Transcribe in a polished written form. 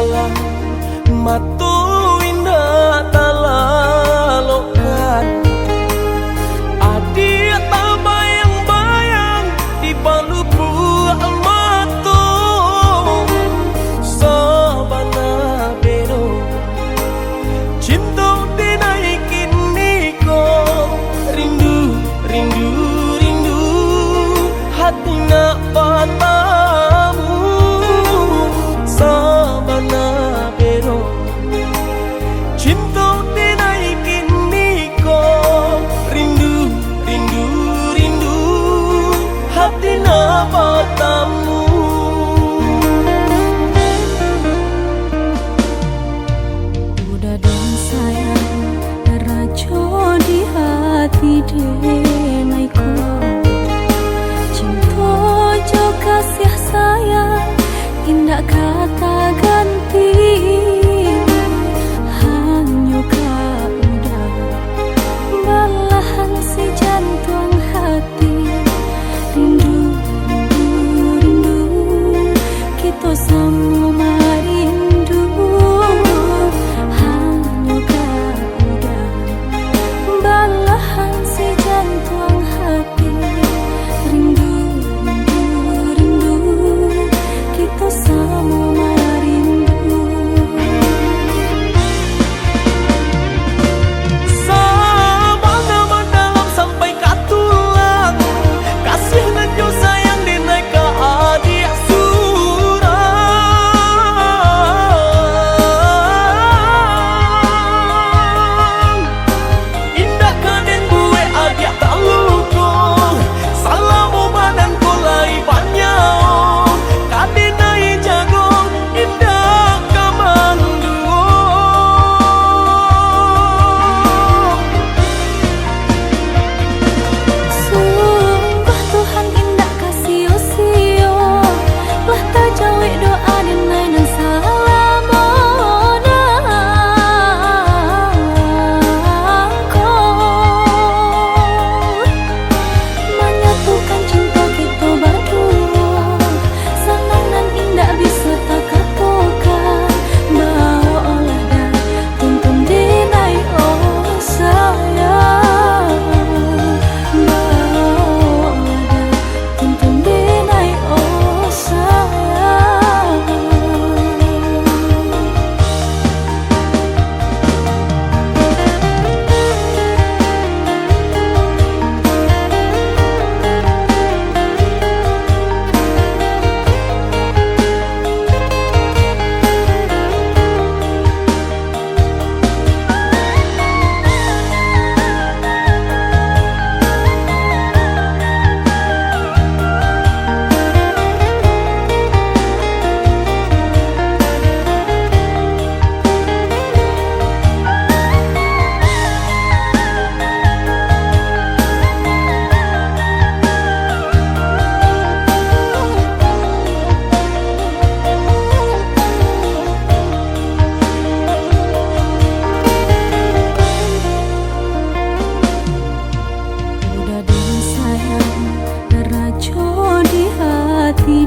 alam matu indah talalokan adik tak bayang-bayang di palu buah matu sabana bero cinta dinaikin niko rindu rindu rindu hati nak patamu sabana bero cinta dinaikin niko rindu rindu rindu hati nak patamu. Udah dan sayang rajo di hati denaiku cinta jo kasih sayang indah kata ganti hanya kau udah belahan si jantung hati rindu rindu rindu kita sama rindu hanya kau udah belahan si jantung hati rindu rindu rindu kita sama rindu. Sabana mendalam sampai katulang kasih dan jo sayang dinaik ke adik surang indah kaden gue adik tak luko salamu badan kulai banyak kaden naik jago indah kamanduo Sungguh Tuhan indah kasih usio lah tak jauh doa dinai dan salamona menyatukan cinta kita berdua senang dan indah bisa tak katakan bawa olah dan tuntun dinai oh sayang bawa olah dan tuntun dinai oh sayang. Udah dan sayang rajo di hati